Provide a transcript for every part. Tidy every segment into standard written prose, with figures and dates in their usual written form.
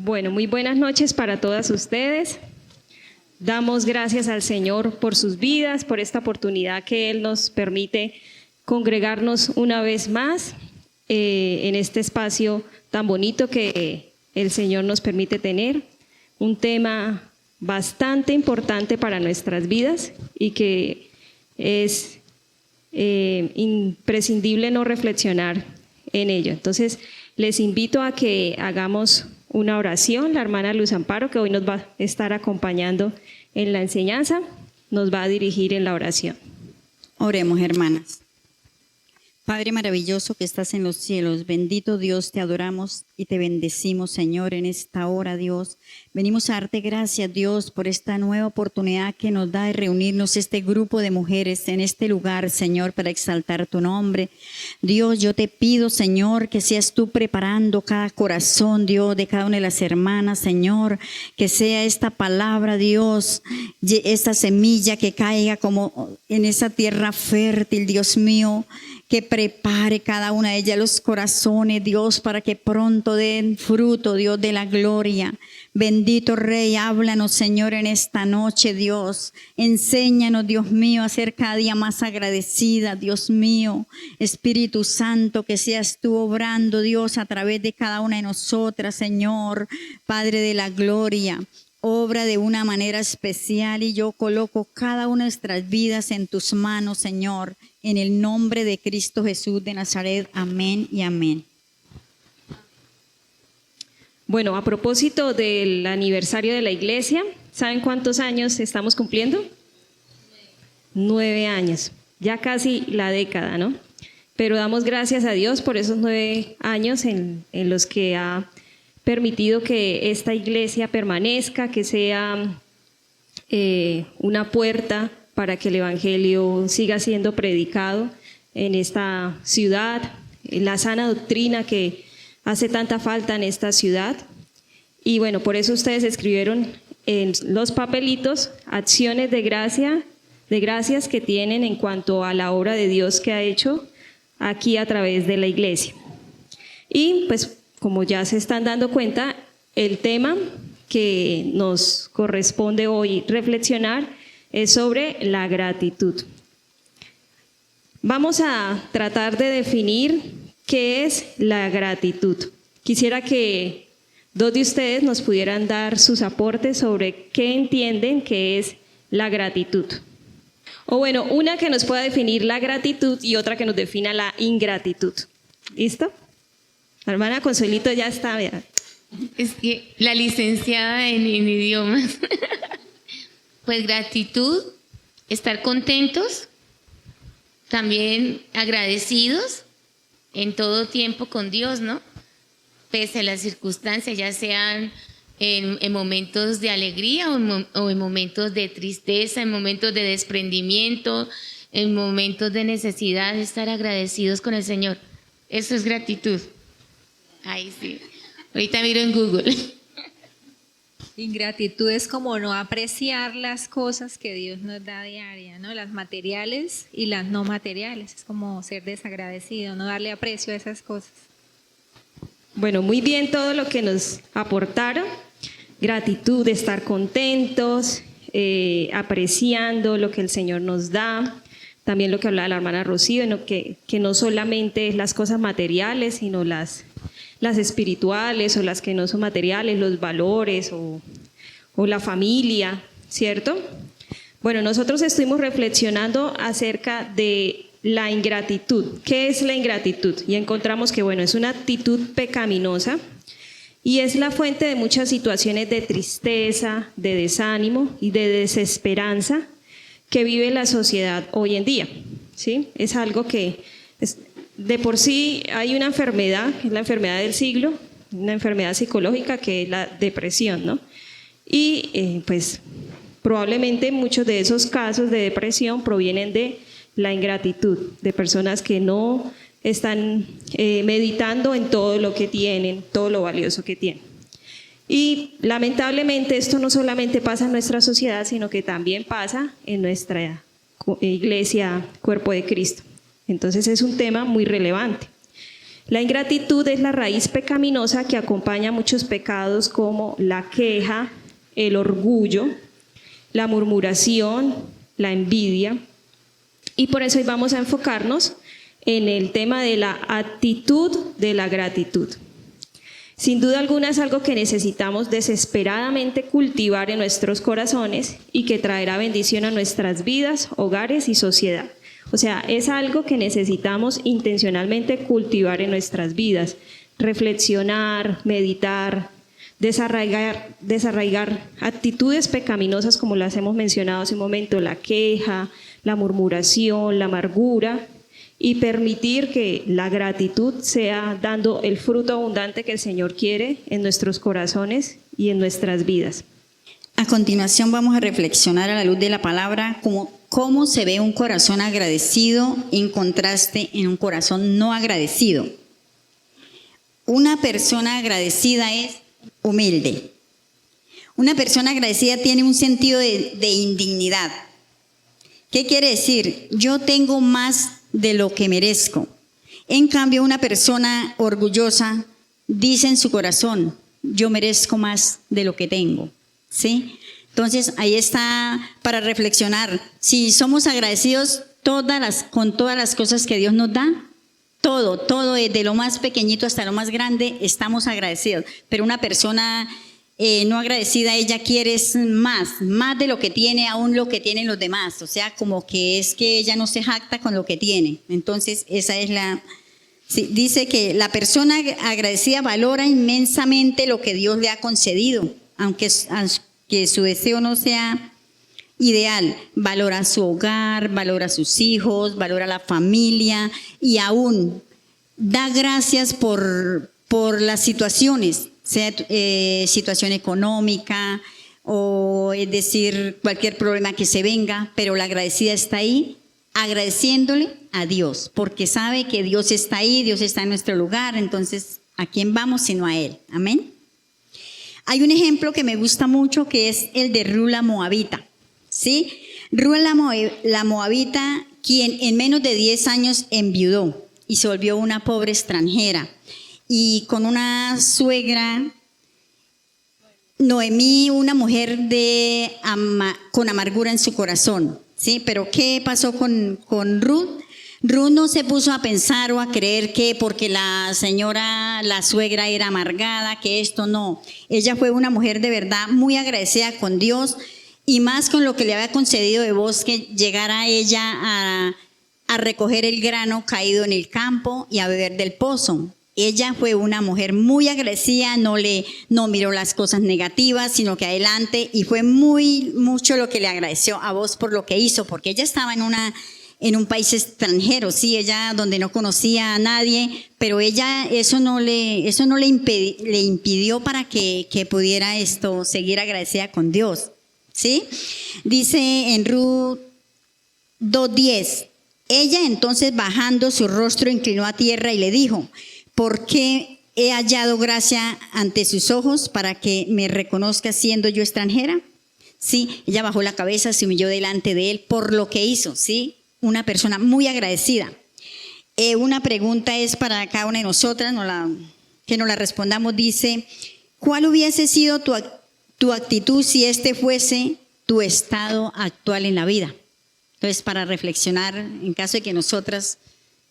Bueno, muy buenas noches para todas ustedes. Damos gracias al Señor por sus vidas, por esta oportunidad que Él nos permite congregarnos una vez más en este espacio tan bonito que el Señor nos permite tener. Un tema bastante importante para nuestras vidas y que es imprescindible no reflexionar en ello. Entonces, les invito a que hagamos una oración. La hermana Luz Amparo, que hoy nos va a estar acompañando en la enseñanza, nos va a dirigir en la oración. Oremos, hermanas. Padre maravilloso que estás en los cielos, bendito Dios, te adoramos y te bendecimos, Señor, en esta hora, Dios. Venimos a darte gracias, Dios, por esta nueva oportunidad que nos da de reunirnos este grupo de mujeres en este lugar, Señor, para exaltar tu nombre. Dios, yo te pido, Señor, que seas tú preparando cada corazón, Dios, de cada una de las hermanas, Señor, que sea esta palabra, Dios, esta semilla que caiga como en esa tierra fértil, Dios mío, que prepare cada una de ellas los corazones, Dios, para que pronto den fruto, Dios, de la gloria. Bendito Rey, háblanos, Señor, en esta noche, Dios. Enséñanos, Dios mío, a ser cada día más agradecida, Dios mío. Espíritu Santo, que seas tú obrando, Dios, a través de cada una de nosotras, Señor, Padre de la gloria. Obra de una manera especial y yo coloco cada una de nuestras vidas en tus manos, Señor, en el nombre de Cristo Jesús de Nazaret. Amén y amén. Bueno, a propósito del aniversario de la iglesia, ¿saben cuántos años estamos cumpliendo? 9 años, ya casi la década, ¿no? Pero damos gracias a Dios por esos 9 años en los que ha permitido que esta iglesia permanezca, que sea una puerta para que el evangelio siga siendo predicado en esta ciudad, la sana doctrina que hace tanta falta en esta ciudad. Y bueno, por eso ustedes escribieron en los papelitos acciones de gracias que tienen en cuanto a la obra de Dios que ha hecho aquí a través de la iglesia. Y pues, como ya se están dando cuenta, el tema que nos corresponde hoy reflexionar es sobre la gratitud. Vamos a tratar de definir qué es la gratitud. Quisiera que 2 de ustedes nos pudieran dar sus aportes sobre qué entienden que es la gratitud. O bueno, una que nos pueda definir la gratitud y otra que nos defina la ingratitud. ¿Listo? La hermana Consuelito ya está, ¿verdad? Es que la licenciada en idiomas. Pues gratitud, estar contentos, también agradecidos en todo tiempo con Dios, ¿no? Pese a las circunstancias, ya sean en momentos de alegría o en momentos de tristeza, en momentos de desprendimiento, en momentos de necesidad, estar agradecidos con el Señor. Eso es gratitud. Ahí sí. Ahorita miro en Google. Ingratitud es como no apreciar las cosas que Dios nos da diaria, ¿no? Las materiales y las no materiales. Es como ser desagradecido, no darle aprecio a esas cosas. Bueno, muy bien todo lo que nos aportaron. Gratitud, estar contentos, apreciando lo que el Señor nos da. También lo que hablaba la hermana Rocío, ¿no? que no solamente es las cosas materiales, sino las espirituales o las que no son materiales, los valores o la familia, ¿cierto? Bueno, nosotros estuvimos reflexionando acerca de la ingratitud. ¿Qué es la ingratitud? Y encontramos que, bueno, es una actitud pecaminosa y es la fuente de muchas situaciones de tristeza, de desánimo y de desesperanza que vive la sociedad hoy en día, ¿sí? Es algo que de por sí hay una enfermedad, que es la enfermedad del siglo, una enfermedad psicológica que es la depresión, ¿no? Y pues probablemente muchos de esos casos de depresión provienen de la ingratitud, de personas que no están meditando en todo lo que tienen, todo lo valioso que tienen. Y lamentablemente esto no solamente pasa en nuestra sociedad, sino que también pasa en nuestra iglesia, Cuerpo de Cristo. Entonces es un tema muy relevante. La ingratitud es la raíz pecaminosa que acompaña muchos pecados como la queja, el orgullo, la murmuración, la envidia. Y por eso hoy vamos a enfocarnos en el tema de la actitud de la gratitud. Sin duda alguna es algo que necesitamos desesperadamente cultivar en nuestros corazones y que traerá bendición a nuestras vidas, hogares y sociedad. O sea, es algo que necesitamos intencionalmente cultivar en nuestras vidas, reflexionar, meditar, desarraigar actitudes pecaminosas como las hemos mencionado hace un momento, la queja, la murmuración, la amargura, y permitir que la gratitud sea dando el fruto abundante que el Señor quiere en nuestros corazones y en nuestras vidas. A continuación vamos a reflexionar a la luz de la palabra cómo se ve un corazón agradecido en contraste en un corazón no agradecido. Una persona agradecida es humilde. Una persona agradecida tiene un sentido de indignidad. ¿Qué quiere decir? Yo tengo más de lo que merezco. En cambio, una persona orgullosa dice en su corazón, yo merezco más de lo que tengo. ¿Sí? Entonces, ahí está para reflexionar. Si somos agradecidos con todas las cosas que Dios nos da, todo, desde lo más pequeñito hasta lo más grande, estamos agradecidos. Pero una persona no agradecida, ella quiere más de lo que tiene, aún lo que tienen los demás. O sea, como que es que ella no se jacta con lo que tiene. Entonces, esa es sí, dice que la persona agradecida valora inmensamente lo que Dios le ha concedido, aunque su deseo no sea ideal. Valora su hogar, valora sus hijos, valora la familia y aún da gracias por las situaciones, sea situación económica o es decir, cualquier problema que se venga, pero la agradecida está ahí agradeciéndole a Dios, porque sabe que Dios está ahí, Dios está en nuestro lugar, entonces ¿a quién vamos sino a Él? Amén. Hay un ejemplo que me gusta mucho que es el de Ruth la Moabita, ¿sí? Ruth la Moabita, quien en menos de 10 años enviudó y se volvió una pobre extranjera. Y con una suegra, Noemí, una mujer con amargura en su corazón, ¿sí? Pero ¿qué pasó con Ruth? Ruth no se puso a pensar o a creer que porque la suegra era amargada, que esto no. Ella fue una mujer de verdad muy agradecida con Dios y más con lo que le había concedido de bosque, llegara ella a recoger el grano caído en el campo y a beber del pozo. Ella fue una mujer muy agradecida, no miró las cosas negativas, sino que adelante, y fue mucho lo que le agradeció a vos por lo que hizo, porque ella estaba en un país extranjero, sí, ella donde no conocía a nadie, pero ella eso no le impidió para que pudiera seguir agradecida con Dios, ¿sí? Dice en Ruth 2:10, ella entonces bajando su rostro inclinó a tierra y le dijo, ¿por qué he hallado gracia ante sus ojos para que me reconozca siendo yo extranjera? Sí, ella bajó la cabeza, se humilló delante de él por lo que hizo, ¿sí? Una persona muy agradecida. Una pregunta es para cada una de nosotras, que nos la respondamos. Dice, ¿cuál hubiese sido tu actitud si este fuese tu estado actual en la vida? Entonces, para reflexionar en caso de que nosotras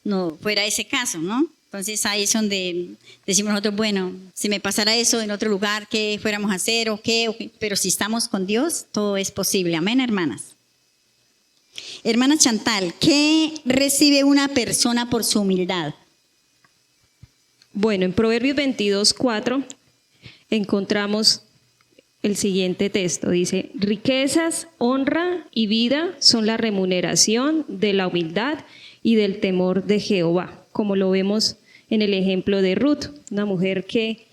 no fuera ese caso, ¿no? Entonces ahí es donde decimos nosotros, bueno, si me pasara eso en otro lugar, ¿qué fuéramos a hacer o qué? Pero si estamos con Dios, todo es posible. Amén, hermanas. Hermana Chantal, ¿qué recibe una persona por su humildad? Bueno, en Proverbios 22:4 encontramos el siguiente texto. Dice, riquezas, honra y vida son la remuneración de la humildad y del temor de Jehová, como lo vemos en el ejemplo de Ruth, una mujer que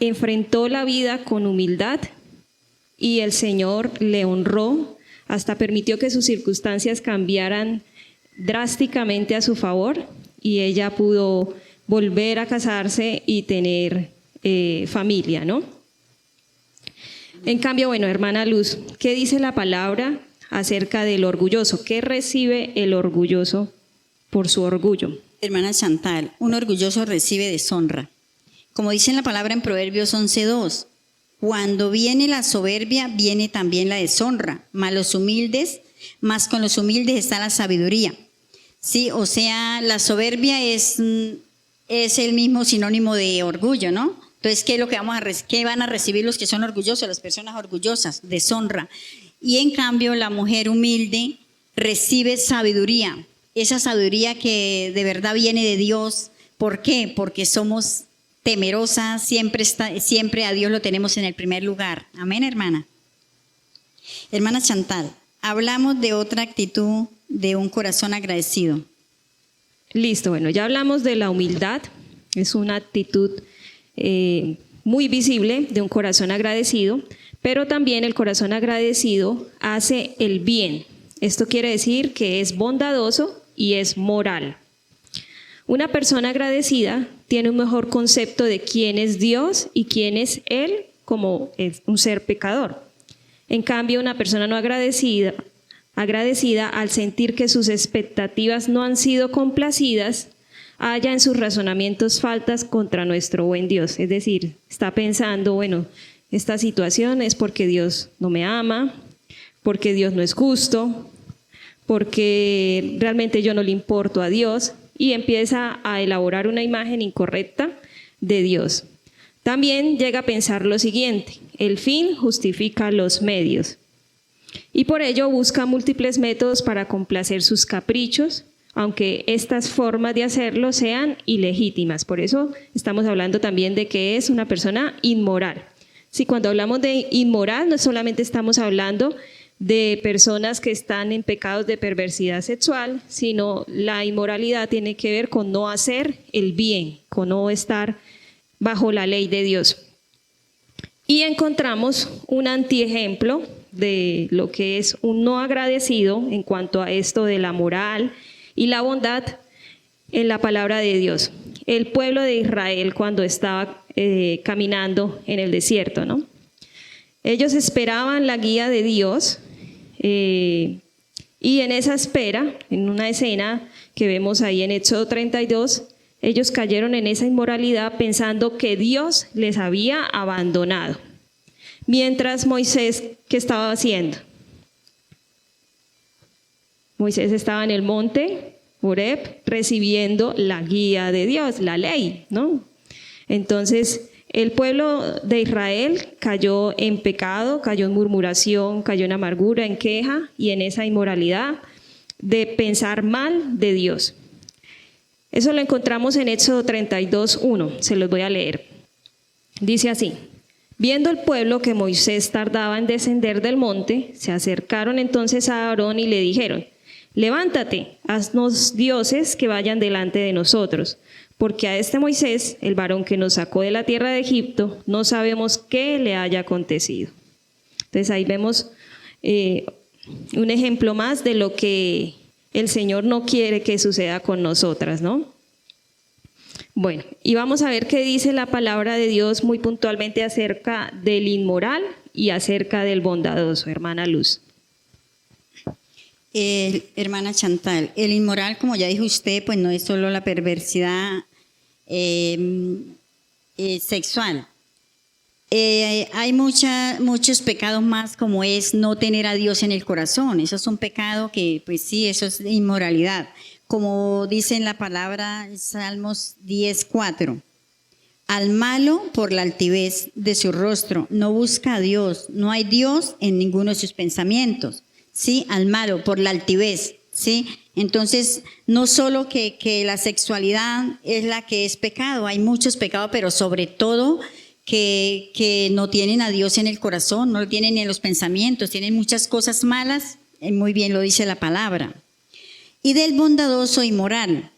enfrentó la vida con humildad y el Señor le honró, hasta permitió que sus circunstancias cambiaran drásticamente a su favor y ella pudo volver a casarse y tener familia, ¿no? En cambio, bueno, hermana Luz, ¿qué dice la palabra acerca del orgulloso? ¿Qué recibe el orgulloso por su orgullo? Hermana Chantal, un orgulloso recibe deshonra. Como dice en la palabra en Proverbios 11:2, cuando viene la soberbia, viene también la deshonra, mas con los humildes está la sabiduría. Sí, o sea, la soberbia es el mismo sinónimo de orgullo, ¿no? Entonces, ¿qué es lo que qué van a recibir los que son orgullosos, las personas orgullosas? Deshonra. Y en cambio, la mujer humilde recibe sabiduría, esa sabiduría que de verdad viene de Dios. ¿Por qué? Porque somos temerosas, siempre a Dios lo tenemos en el primer lugar. Amén, hermana. Hermana Chantal, hablamos de otra actitud de un corazón agradecido. Listo, bueno, ya hablamos de la humildad, es una actitud muy visible de un corazón agradecido, pero también el corazón agradecido hace el bien. Esto quiere decir que es bondadoso y es moral. Una persona agradecida tiene un mejor concepto de quién es Dios y quién es Él como es un ser pecador. En cambio, una persona no agradecida, al sentir que sus expectativas no han sido complacidas, halla en sus razonamientos faltas contra nuestro buen Dios. Es decir, está pensando, bueno, esta situación es porque Dios no me ama, porque Dios no es justo, porque realmente yo no le importo a Dios, y empieza a elaborar una imagen incorrecta de Dios. También llega a pensar lo siguiente: el fin justifica los medios. Y por ello busca múltiples métodos para complacer sus caprichos, aunque estas formas de hacerlo sean ilegítimas. Por eso estamos hablando también de que es una persona inmoral. Si cuando hablamos de inmoral, no solamente estamos hablando de personas que están en pecados de perversidad sexual, sino la inmoralidad tiene que ver con no hacer el bien, con no estar bajo la ley de Dios. Y encontramos un antiejemplo de lo que es un no agradecido en cuanto a esto de la moral y la bondad en la palabra de Dios. El pueblo de Israel cuando estaba caminando en el desierto, ¿no? Ellos esperaban la guía de Dios y en esa espera, en una escena que vemos ahí en Éxodo 32, ellos cayeron en esa inmoralidad pensando que Dios les había abandonado. Mientras Moisés, ¿qué estaba haciendo? Moisés estaba en el monte Horeb recibiendo la guía de Dios, la ley, ¿no? Entonces, el pueblo de Israel cayó en pecado, cayó en murmuración, cayó en amargura, en queja y en esa inmoralidad de pensar mal de Dios. Eso lo encontramos en Éxodo 32:1, se los voy a leer. Dice así: viendo el pueblo que Moisés tardaba en descender del monte, se acercaron entonces a Aarón y le dijeron: levántate, haznos dioses que vayan delante de nosotros, porque a este Moisés, el varón que nos sacó de la tierra de Egipto, no sabemos qué le haya acontecido. Entonces ahí vemos un ejemplo más de lo que el Señor no quiere que suceda con nosotras, ¿no? Bueno, y vamos a ver qué dice la palabra de Dios muy puntualmente acerca del inmoral y acerca del bondadoso, hermana Luz. Hermana Chantal, el inmoral, como ya dijo usted, pues no es solo la perversidad sexual. Hay muchos pecados más, como es no tener a Dios en el corazón. Eso es un pecado que, pues sí, eso es inmoralidad. Como dice en la palabra Salmos 10:4. Al malo por la altivez de su rostro, no busca a Dios, no hay Dios en ninguno de sus pensamientos. Sí, al malo por la altivez, ¿sí? Entonces, no solo que la sexualidad es la que es pecado, hay muchos pecados, pero sobre todo que no tienen a Dios en el corazón, no lo tienen en los pensamientos, tienen muchas cosas malas, muy bien lo dice la palabra. Y del bondadoso y moral,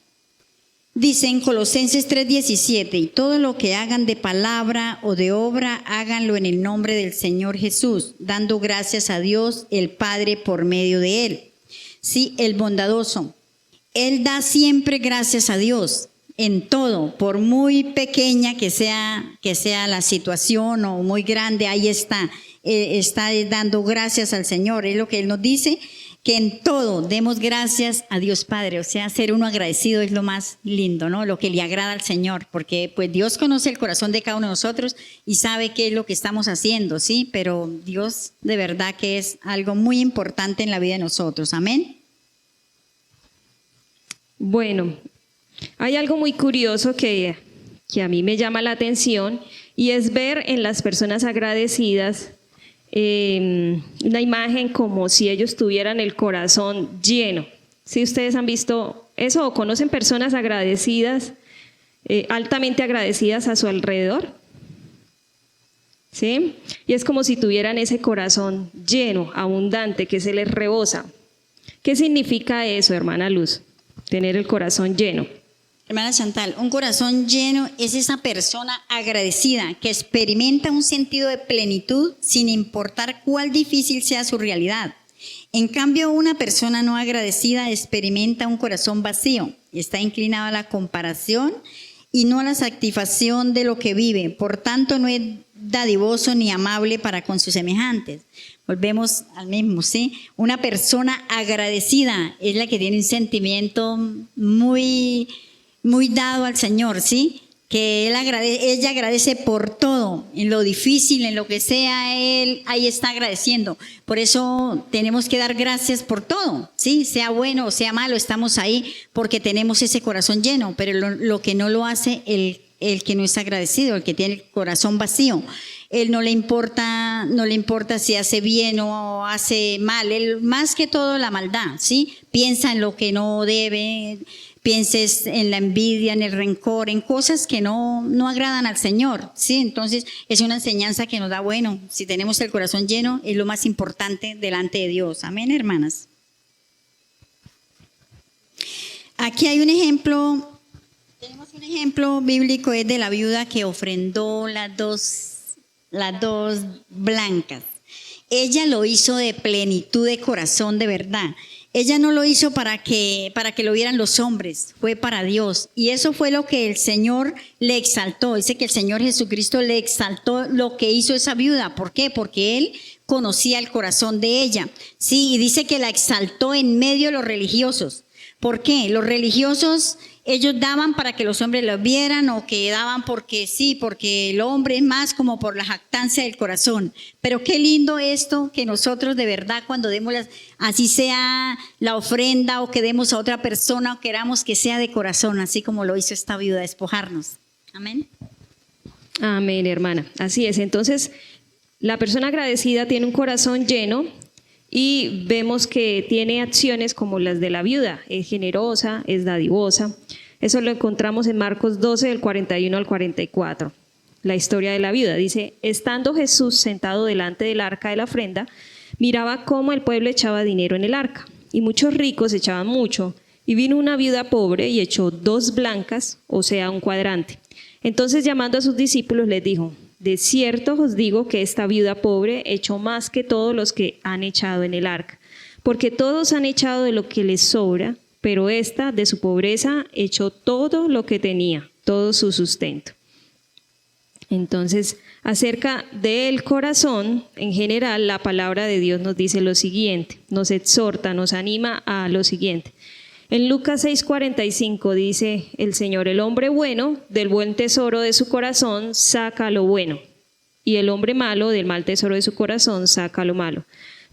dice en Colosenses 3:17, y todo lo que hagan de palabra o de obra, háganlo en el nombre del Señor Jesús, dando gracias a Dios el Padre por medio de Él. Sí, el bondadoso, Él da siempre gracias a Dios en todo, por muy pequeña que sea la situación o muy grande, ahí está dando gracias al Señor. Es lo que Él nos dice que en todo demos gracias a Dios Padre. O sea, ser uno agradecido es lo más lindo, ¿no? Lo que le agrada al Señor, porque pues Dios conoce el corazón de cada uno de nosotros y sabe qué es lo que estamos haciendo, ¿sí? Pero Dios de verdad que es algo muy importante en la vida de nosotros. Amén. Bueno, hay algo muy curioso que a mí me llama la atención y es ver en las personas agradecidas una imagen como si ellos tuvieran el corazón lleno. ¿Sí ustedes han visto eso o conocen personas agradecidas, altamente agradecidas a su alrededor? ¿Sí? Y es como si tuvieran ese corazón lleno, abundante, que se les rebosa. ¿Qué significa eso, hermana Luz? Tener el corazón lleno. Hermana Chantal, un corazón lleno es esa persona agradecida que experimenta un sentido de plenitud sin importar cuál difícil sea su realidad. En cambio, una persona no agradecida experimenta un corazón vacío y está inclinada a la comparación y no a la satisfacción de lo que vive. Por tanto, no es dadivoso ni amable para con sus semejantes. Volvemos al mismo, ¿sí? Una persona agradecida es la que tiene un sentimiento muy dado al Señor, ¿sí? Que ella agradece por todo, en lo difícil, en lo que sea, Él ahí está agradeciendo. Por eso tenemos que dar gracias por todo, ¿sí? Sea bueno o sea malo, estamos ahí porque tenemos ese corazón lleno, pero lo que no lo hace el que no es agradecido, el que tiene el corazón vacío. Él no le importa si hace bien o hace mal, él más que todo la maldad, ¿sí? Piensa en lo que no debe, pienses en la envidia, en el rencor, en cosas que no agradan al Señor, ¿sí? Entonces es una enseñanza que nos da, bueno, si tenemos el corazón lleno es lo más importante delante de Dios. Amén, hermanas. Aquí hay un ejemplo, tenemos un ejemplo bíblico, es de la viuda que ofrendó las dos blancas. Ella lo hizo de plenitud de corazón, de verdad. Ella no lo hizo para que lo vieran los hombres, fue para Dios. Y eso fue lo que el Señor le exaltó. Dice que el Señor Jesucristo le exaltó lo que hizo esa viuda. ¿Por qué? Porque Él conocía el corazón de ella. Sí, y dice que la exaltó en medio de los religiosos. ¿Por qué? Los religiosos, ellos daban para que los hombres los vieran o que daban porque sí, porque el hombre es más como por la jactancia del corazón. Pero qué lindo esto que nosotros de verdad cuando demos así sea la ofrenda o que demos a otra persona o queramos que sea de corazón, así como lo hizo esta viuda, despojarnos. Amén. Amén, hermana. Así es. Entonces, la persona agradecida tiene un corazón lleno y vemos que tiene acciones como las de la viuda. Es generosa, es dadivosa. Eso lo encontramos en Marcos 12, del 41 al 44. La historia de la viuda. Dice, estando Jesús sentado delante del arca de la ofrenda, miraba cómo el pueblo echaba dinero en el arca. Y muchos ricos echaban mucho. Y vino una viuda pobre y echó 2 blancas, o sea, un cuadrante. Entonces, llamando a sus discípulos, les dijo, de cierto os digo que esta viuda pobre echó más que todos los que han echado en el arca, porque todos han echado de lo que les sobra, pero esta de su pobreza echó todo lo que tenía, todo su sustento. Entonces, acerca del corazón, en general, la palabra de Dios nos dice lo siguiente, nos exhorta, nos anima a lo siguiente. En Lucas 6:45 dice el Señor, el hombre bueno del buen tesoro de su corazón saca lo bueno, y el hombre malo del mal tesoro de su corazón saca lo malo,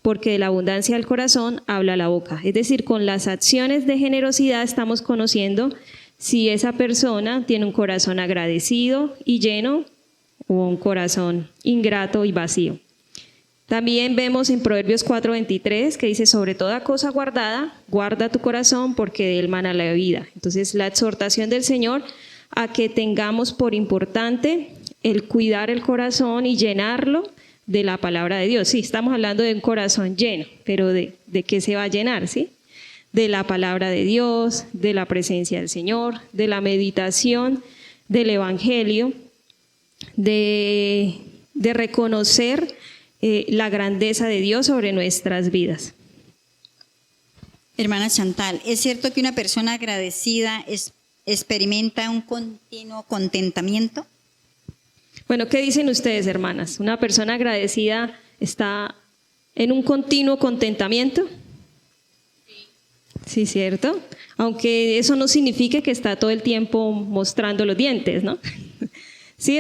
porque de la abundancia del corazón habla la boca. Es decir, con las acciones de generosidad estamos conociendo si esa persona tiene un corazón agradecido y lleno o un corazón ingrato y vacío. También vemos en Proverbios 4:23 que dice, sobre toda cosa guardada, guarda tu corazón porque de él mana la vida. Entonces, la exhortación del Señor a que tengamos por importante el cuidar el corazón y llenarlo de la palabra de Dios. Sí, estamos hablando de un corazón lleno, pero ¿de qué se va a llenar? ¿Sí? De la palabra de Dios, de la presencia del Señor, de la meditación del Evangelio, de reconocer la grandeza de Dios sobre nuestras vidas. Hermana Chantal, ¿es cierto que una persona agradecida experimenta un continuo contentamiento? Bueno, ¿qué dicen ustedes, hermanas? ¿Una persona agradecida está en un continuo contentamiento? Sí, cierto. Aunque eso no significa que está todo el tiempo mostrando los dientes, ¿no? Sí,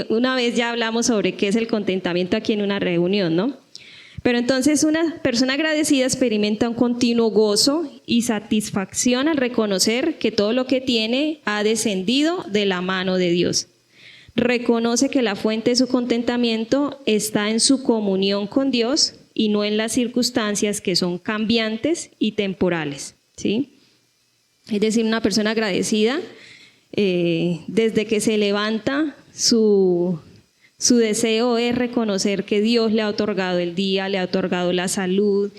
una vez ya hablamos sobre qué es el contentamiento aquí en una reunión, ¿no? Pero entonces una persona agradecida experimenta un continuo gozo y satisfacción al reconocer que todo lo que tiene ha descendido de la mano de Dios. Reconoce que la fuente de su contentamiento está en su comunión con Dios y no en las circunstancias que son cambiantes y temporales, ¿sí? Es decir, una persona agradecida, desde que se levanta, su deseo es reconocer que Dios le ha otorgado el día, le ha otorgado la salud,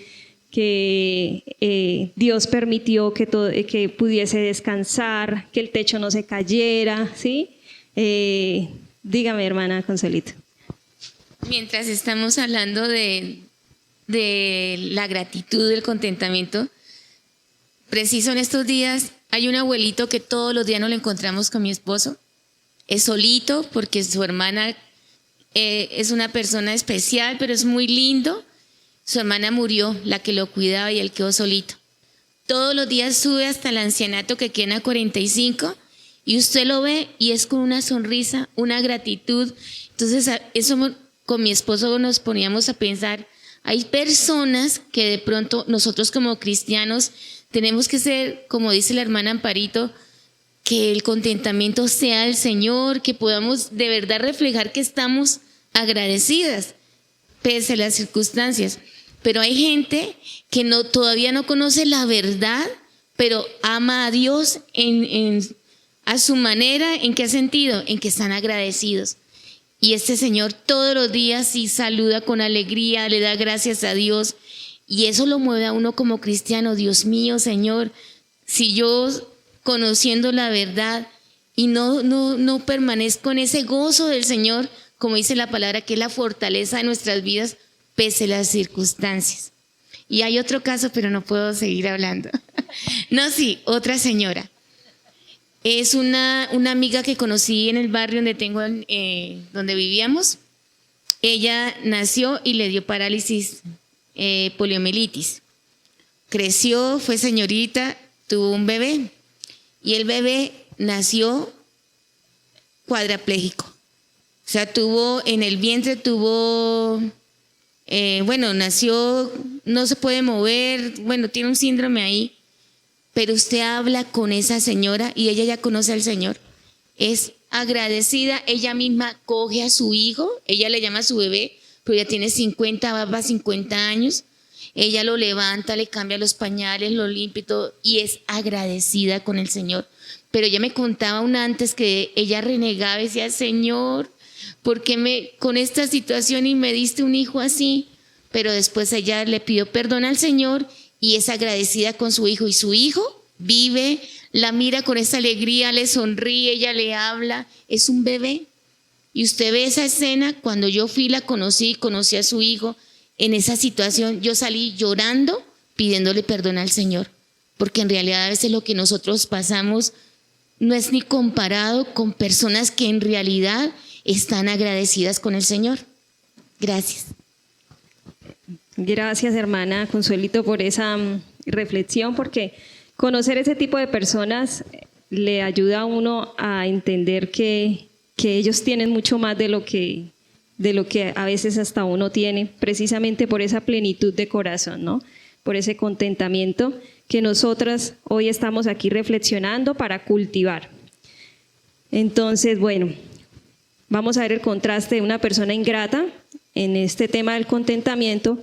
que Dios permitió que pudiese descansar, que el techo no se cayera, ¿sí? Dígame, hermana Consuelito. Mientras estamos hablando de la gratitud, del contentamiento, preciso en estos días hay un abuelito que todos los días nos lo encontramos con mi esposo. Es solito porque su hermana es una persona especial, pero es muy lindo. Su hermana murió, la que lo cuidaba, y él quedó solito. Todos los días sube hasta el ancianato que queda a 45 y usted lo ve y es con una sonrisa, una gratitud. Entonces, eso con mi esposo nos poníamos a pensar, hay personas que de pronto nosotros como cristianos tenemos que ser, como dice la hermana Amparito, que el contentamiento sea el Señor, que podamos de verdad reflejar que estamos agradecidas pese a las circunstancias. Pero hay gente que todavía no conoce la verdad, pero ama a Dios a su manera. ¿En qué sentido? En que están agradecidos. Y este Señor todos los días sí saluda con alegría, le da gracias a Dios. Y eso lo mueve a uno como cristiano. Dios mío, Señor, si yo conociendo la verdad y no permanezco en ese gozo del Señor, como dice la palabra, que es la fortaleza de nuestras vidas, pese a las circunstancias. Y hay otro caso, pero no puedo seguir hablando. No, sí, otra señora. Es una amiga que conocí en el barrio donde vivíamos. Ella nació y le dio parálisis, poliomielitis. Creció, fue señorita, tuvo un bebé. Y el bebé nació cuadraplégico. O sea, en el vientre nació, no se puede mover, tiene un síndrome ahí. Pero usted habla con esa señora y ella ya conoce al Señor. Es agradecida, ella misma coge a su hijo, ella le llama a su bebé, pero ya tiene 50 años. Ella lo levanta, le cambia los pañales, lo limpia y todo, y es agradecida con el Señor. Pero ella me contaba antes que ella renegaba y decía, Señor, ¿por qué con esta situación y me diste un hijo así? Pero después ella le pidió perdón al Señor y es agradecida con su hijo. Y su hijo vive, la mira con esa alegría, le sonríe, ella le habla, es un bebé. Y usted ve esa escena, cuando yo fui, la conocí a su hijo. En esa situación yo salí llorando, pidiéndole perdón al Señor, porque en realidad a veces lo que nosotros pasamos no es ni comparado con personas que en realidad están agradecidas con el Señor. Gracias. Gracias, hermana Consuelito, por esa reflexión, porque conocer ese tipo de personas le ayuda a uno a entender que ellos tienen mucho más de lo que a veces hasta uno tiene, precisamente por esa plenitud de corazón, ¿no? Por ese contentamiento que nosotras hoy estamos aquí reflexionando para cultivar. Entonces, vamos a ver el contraste de una persona ingrata en este tema del contentamiento,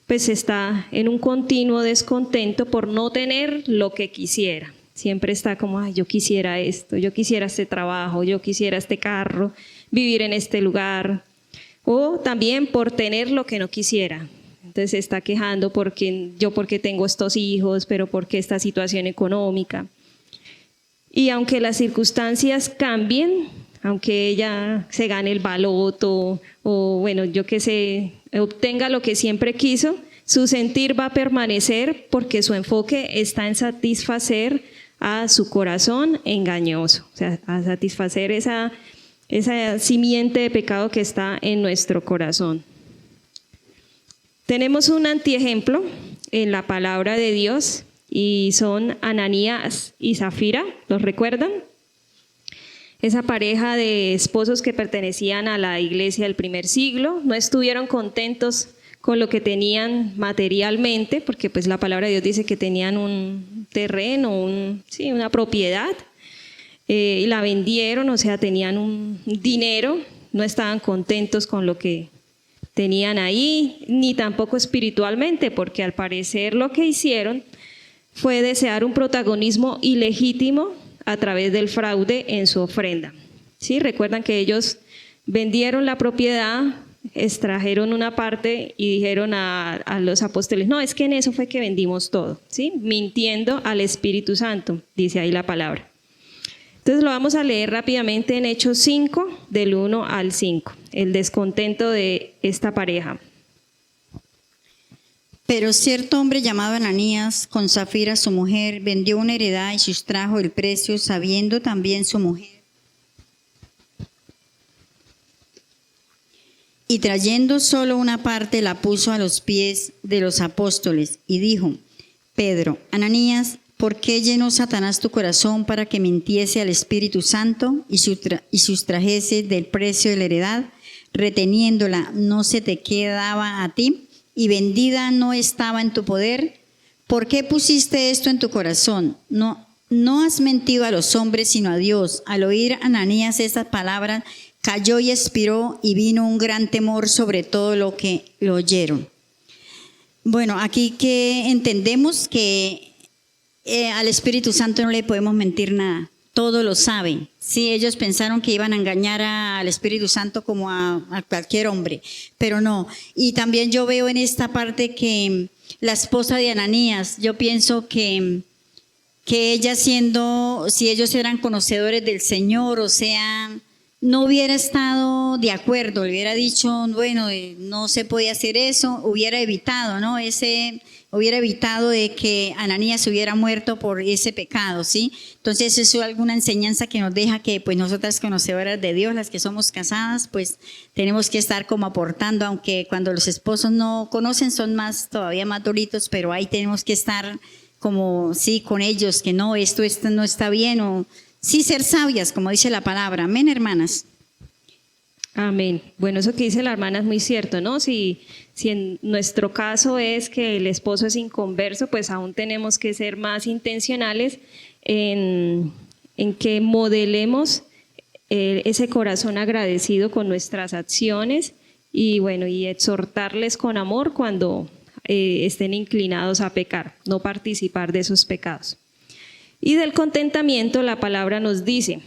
pues está en un continuo descontento por no tener lo que quisiera. Siempre está como, ay, yo quisiera esto, yo quisiera este trabajo, yo quisiera este carro, vivir en este lugar. O también por tener lo que no quisiera. Entonces se está quejando porque tengo estos hijos, pero porque esta situación económica. Y aunque las circunstancias cambien, aunque ella se gane el baloto o obtenga lo que siempre quiso, su sentir va a permanecer porque su enfoque está en satisfacer a su corazón engañoso, o sea, a satisfacer esa simiente de pecado que está en nuestro corazón. Tenemos un antiejemplo en la palabra de Dios y son Ananías y Zafira, ¿los recuerdan? Esa pareja de esposos que pertenecían a la iglesia del primer siglo no estuvieron contentos con lo que tenían materialmente, porque pues la palabra de Dios dice que tenían un terreno, una propiedad, y la vendieron, o sea, tenían un dinero, no estaban contentos con lo que tenían ahí, ni tampoco espiritualmente, porque al parecer lo que hicieron fue desear un protagonismo ilegítimo a través del fraude en su ofrenda. ¿Sí? Recuerdan que ellos vendieron la propiedad, extrajeron una parte y dijeron a los apóstoles, no, es que en eso fue que vendimos todo, ¿sí? Mintiendo al Espíritu Santo, dice ahí la palabra. Entonces lo vamos a leer rápidamente en Hechos 5, del 1 al 5, el descontento de esta pareja. Pero cierto hombre llamado Ananías, con Zafira su mujer, vendió una heredad y sustrajo el precio, sabiendo también su mujer. Y trayendo solo una parte, la puso a los pies de los apóstoles y dijo, Pedro, Ananías, ¿por qué llenó Satanás tu corazón para que mintiese al Espíritu Santo y sustrajese del precio de la heredad, reteniéndola no se te quedaba a ti y vendida no estaba en tu poder? ¿Por qué pusiste esto en tu corazón? No has mentido a los hombres sino a Dios. Al oír Ananías estas palabras, cayó y expiró y vino un gran temor sobre todo lo que lo oyeron. Bueno, aquí que entendemos que al Espíritu Santo no le podemos mentir nada, todo lo saben. Sí, ellos pensaron que iban a engañar al Espíritu Santo como a cualquier hombre, pero no. Y también yo veo en esta parte que la esposa de Ananías, yo pienso que ella si ellos eran conocedores del Señor, o sea, no hubiera estado de acuerdo, le hubiera dicho, bueno, no se podía hacer eso, hubiera evitado, ¿no? Hubiera evitado de que Ananías hubiera muerto por ese pecado, ¿sí? Entonces eso es alguna enseñanza que nos deja que pues nosotras conocedoras de Dios, las que somos casadas, pues tenemos que estar como aportando, aunque cuando los esposos no conocen son todavía más duritos, pero ahí tenemos que estar como, sí, con ellos, que no, esto no está bien, o sí ser sabias, como dice la palabra. Amén, hermanas. Amén. Bueno, eso que dice la hermana es muy cierto, ¿no? Si en nuestro caso es que el esposo es inconverso, pues aún tenemos que ser más intencionales en que modelemos ese corazón agradecido con nuestras acciones y bueno, y exhortarles con amor cuando estén inclinados a pecar, no participar de esos pecados. Y del contentamiento la palabra nos dice,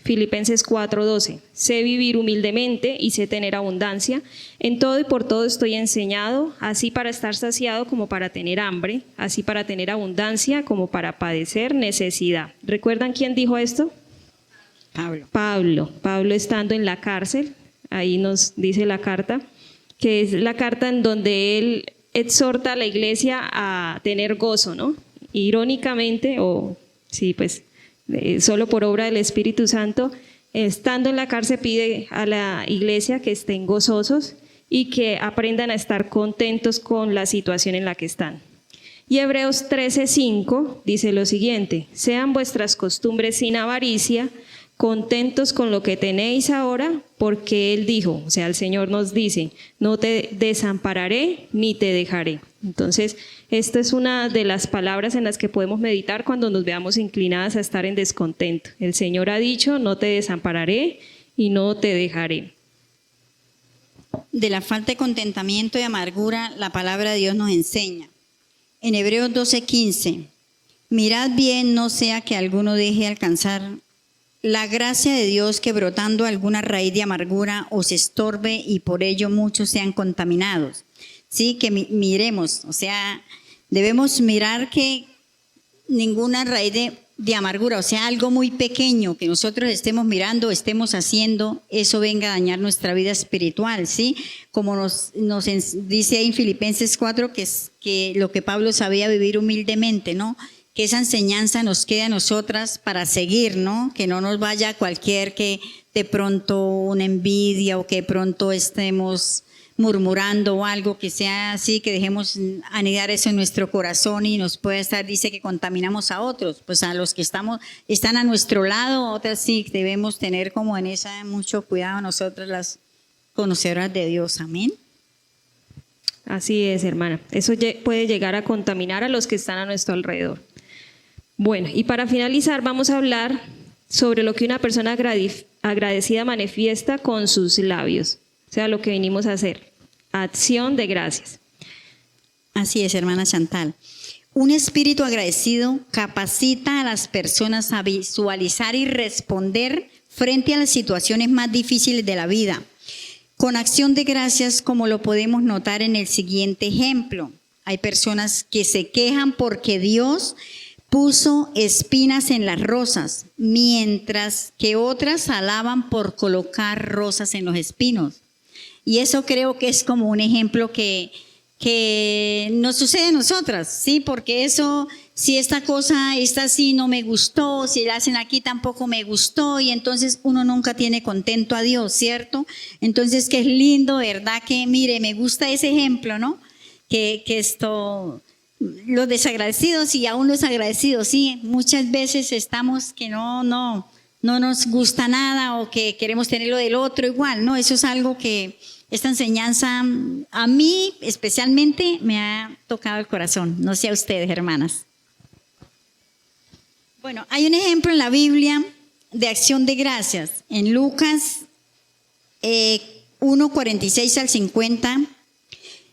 Filipenses 4:12, sé vivir humildemente y sé tener abundancia, en todo y por todo estoy enseñado, así para estar saciado como para tener hambre, así para tener abundancia como para padecer necesidad. ¿Recuerdan quién dijo esto? Pablo estando en la cárcel, ahí nos dice la carta, que es la carta en donde él exhorta a la iglesia a tener gozo, ¿no? Irónicamente, sí, pues solo por obra del Espíritu Santo, estando en la cárcel pide a la iglesia que estén gozosos y que aprendan a estar contentos con la situación en la que están. Y Hebreos 13:5 dice lo siguiente, sean vuestras costumbres sin avaricia, contentos con lo que tenéis ahora, porque Él dijo, o sea, el Señor nos dice, no te desampararé ni te dejaré. Entonces, esta es una de las palabras en las que podemos meditar cuando nos veamos inclinadas a estar en descontento. El Señor ha dicho, no te desampararé y no te dejaré. De la falta de contentamiento y amargura, la palabra de Dios nos enseña. En Hebreos 12:15, mirad bien, no sea que alguno deje alcanzar la gracia de Dios, que brotando alguna raíz de amargura os estorbe y por ello muchos sean contaminados. Sí, que miremos, o sea, debemos mirar que ninguna raíz de amargura, o sea, algo muy pequeño que nosotros estemos mirando, estemos haciendo, eso venga a dañar nuestra vida espiritual, ¿sí? Como nos dice ahí en Filipenses 4, que lo que Pablo sabía vivir humildemente, ¿no? Que esa enseñanza nos quede a nosotras para seguir, ¿no? Que no nos vaya cualquier que de pronto una envidia o que de pronto estemos murmurando o algo que sea así, que dejemos anidar eso en nuestro corazón y nos puede estar, dice que contaminamos a otros, pues a los que están a nuestro lado, otras sí debemos tener como en esa mucho cuidado nosotras las conocedoras de Dios, amén. Así es, hermana. Eso puede llegar a contaminar a los que están a nuestro alrededor. Bueno, y para finalizar vamos a hablar sobre lo que una persona agradecida manifiesta con sus labios. O sea, lo que venimos a hacer, acción de gracias. Así es, hermana Chantal. Un espíritu agradecido capacita a las personas a visualizar y responder frente a las situaciones más difíciles de la vida, con acción de gracias, como lo podemos notar en el siguiente ejemplo. Hay personas que se quejan porque Dios puso espinas en las rosas, mientras que otras alaban por colocar rosas en los espinos. Y eso creo que es como un ejemplo que nos sucede a nosotras, ¿sí? Porque eso, si esta cosa está así no me gustó, si la hacen aquí tampoco me gustó, y entonces uno nunca tiene contento a Dios, ¿cierto? Entonces, que es lindo, ¿verdad? Que mire, me gusta ese ejemplo, ¿no? Que esto, los desagradecidos y aún los agradecidos, sí, muchas veces estamos que no nos gusta nada o que queremos tener lo del otro igual, ¿no? Eso es algo que esta enseñanza a mí especialmente me ha tocado el corazón, no sé a ustedes, hermanas. Bueno, hay un ejemplo en la Biblia de acción de gracias. En Lucas 1:46 al 50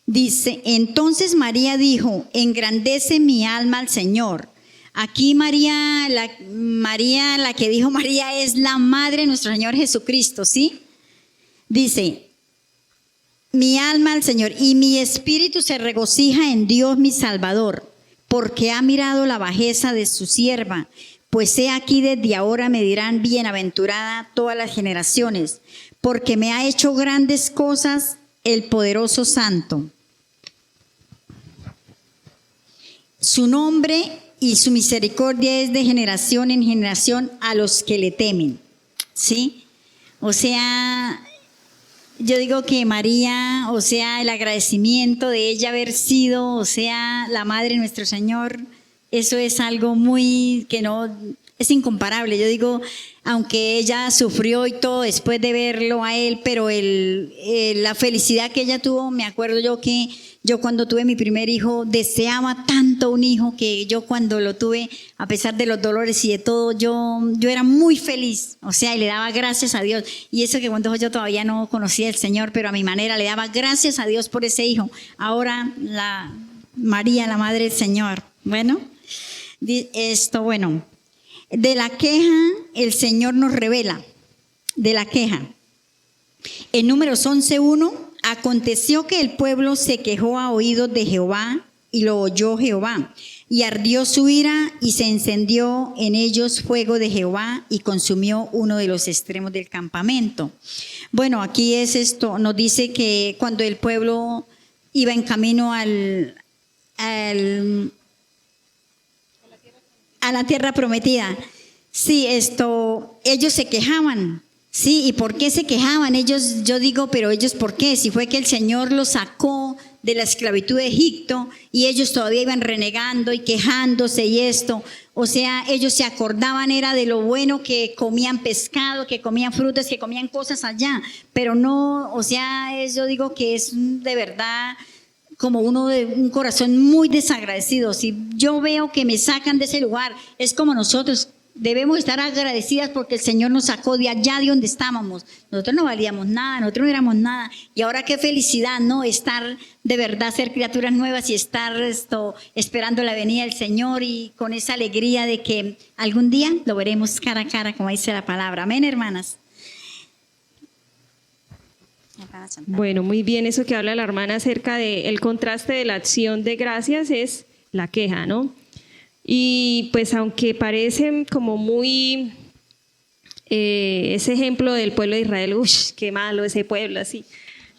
dice, entonces María dijo, engrandece mi alma al Señor. Aquí María, la que dijo María es la madre de nuestro Señor Jesucristo, ¿sí? Dice, mi alma al Señor y mi espíritu se regocija en Dios mi Salvador, porque ha mirado la bajeza de su sierva. Pues he aquí desde ahora me dirán bienaventurada todas las generaciones, porque me ha hecho grandes cosas el poderoso Santo. Su nombre y su misericordia es de generación en generación a los que le temen. ¿Sí? O sea, yo digo que María, o sea, el agradecimiento de ella haber sido, o sea, la madre de nuestro Señor, eso es algo muy que no es incomparable. Yo digo, aunque ella sufrió y todo después de verlo a él, pero la felicidad que ella tuvo, me acuerdo yo que yo cuando tuve mi primer hijo deseaba tanto un hijo que yo cuando lo tuve, a pesar de los dolores y de todo, yo era muy feliz, o sea, y le daba gracias a Dios. Y eso que cuando yo todavía no conocía al Señor, pero a mi manera le daba gracias a Dios por ese hijo. Ahora María, la madre del Señor. Bueno, de la queja el Señor nos revela, de la queja. En Números 11:1, aconteció que el pueblo se quejó a oídos de Jehová y lo oyó Jehová. Y ardió su ira y se encendió en ellos fuego de Jehová y consumió uno de los extremos del campamento. Bueno, aquí es esto, nos dice que cuando el pueblo iba en camino a la tierra prometida, sí, ellos se quejaban. Sí, ¿y por qué se quejaban? Ellos, yo digo, pero ellos, ¿por qué? Si fue que el Señor los sacó de la esclavitud de Egipto y ellos todavía iban renegando y quejándose y esto. O sea, ellos se acordaban era de lo bueno que comían pescado, que comían frutas, que comían cosas allá. Pero no, o sea, yo digo que es de verdad como uno de un corazón muy desagradecido. Si yo veo que me sacan de ese lugar, es como nosotros. Debemos estar agradecidas porque el Señor nos sacó de allá de donde estábamos. Nosotros no valíamos nada, nosotros no éramos nada. Y ahora qué felicidad, ¿no? Estar de verdad, ser criaturas nuevas y estar esperando la venida del Señor y con esa alegría de que algún día lo veremos cara a cara, como dice la palabra. Amén, hermanas. Bueno, muy bien eso que habla la hermana acerca del contraste de la acción de gracias es la queja, ¿no? Y pues aunque parecen como muy ese ejemplo del pueblo de Israel, uy, qué malo ese pueblo, así.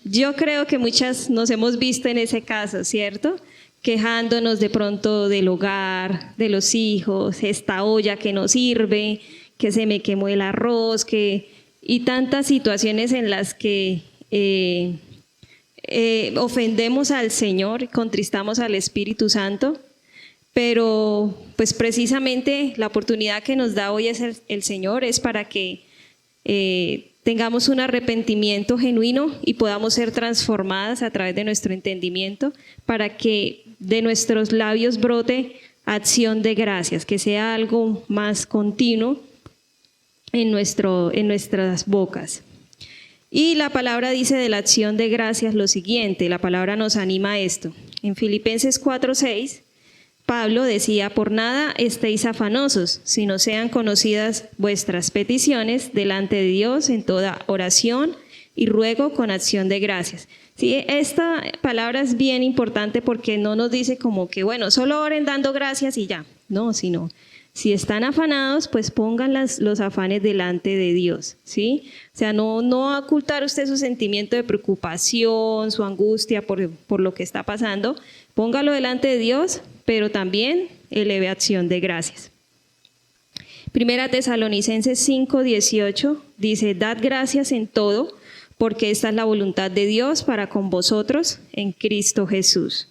Yo creo que muchas nos hemos visto en ese caso, ¿cierto? Quejándonos de pronto del hogar, de los hijos, esta olla que no sirve, que se me quemó el arroz, y tantas situaciones en las que ofendemos al Señor, contristamos al Espíritu Santo, pero pues precisamente la oportunidad que nos da hoy es el Señor es para que tengamos un arrepentimiento genuino y podamos ser transformadas a través de nuestro entendimiento, para que de nuestros labios brote acción de gracias, que sea algo más continuo en nuestras bocas. Y la palabra dice de la acción de gracias lo siguiente, la palabra nos anima a esto. En Filipenses 4:6, Pablo decía: por nada estéis afanosos, sino sean conocidas vuestras peticiones delante de Dios en toda oración y ruego con acción de gracias. Sí, esta palabra es bien importante porque no nos dice como que, bueno, solo oren dando gracias y ya. No, sino si están afanados, pues pongan los afanes delante de Dios, ¿sí? O sea, no ocultar usted su sentimiento de preocupación, su angustia por lo que está pasando. Póngalo delante de Dios, pero también eleve acción de gracias. Primera Tesalonicenses 5:18 dice: dad gracias en todo, porque esta es la voluntad de Dios para con vosotros en Cristo Jesús.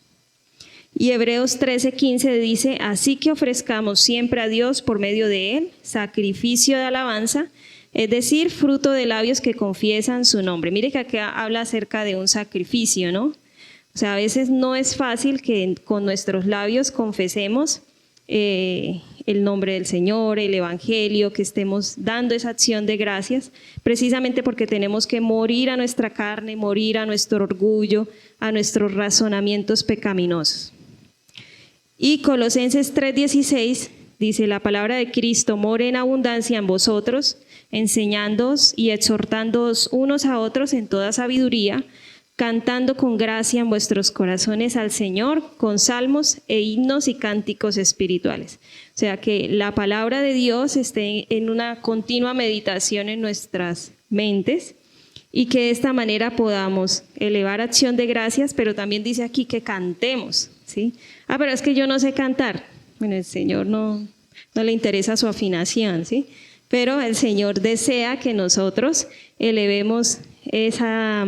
Y Hebreos 13:15 dice: así que ofrezcamos siempre a Dios por medio de Él sacrificio de alabanza, es decir, fruto de labios que confiesan su nombre. Mire que aquí habla acerca de un sacrificio, ¿no? O sea, a veces no es fácil que con nuestros labios confesemos el nombre del Señor, el Evangelio, que estemos dando esa acción de gracias, precisamente porque tenemos que morir a nuestra carne, morir a nuestro orgullo, a nuestros razonamientos pecaminosos. Y Colosenses 3:16 dice: la palabra de Cristo more en abundancia en vosotros, enseñándoos y exhortándoos unos a otros en toda sabiduría, cantando con gracia en vuestros corazones al Señor, con salmos e himnos y cánticos espirituales. O sea, que la palabra de Dios esté en una continua meditación en nuestras mentes y que de esta manera podamos elevar acción de gracias, pero también dice aquí que cantemos, ¿sí? Pero es que yo no sé cantar. Bueno, el Señor no le interesa su afinación, ¿sí? Pero el Señor desea que nosotros elevemos esa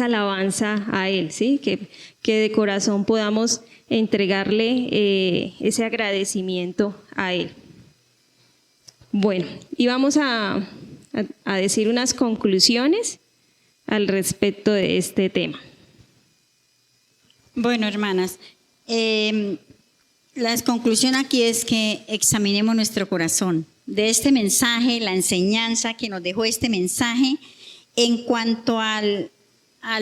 alabanza a Él, ¿sí? Que de corazón podamos entregarle ese agradecimiento a Él. Bueno, y vamos a decir unas conclusiones al respecto de este tema. Bueno, hermanas, la conclusión aquí es que examinemos nuestro corazón. De este mensaje, la enseñanza que nos dejó este mensaje en cuanto al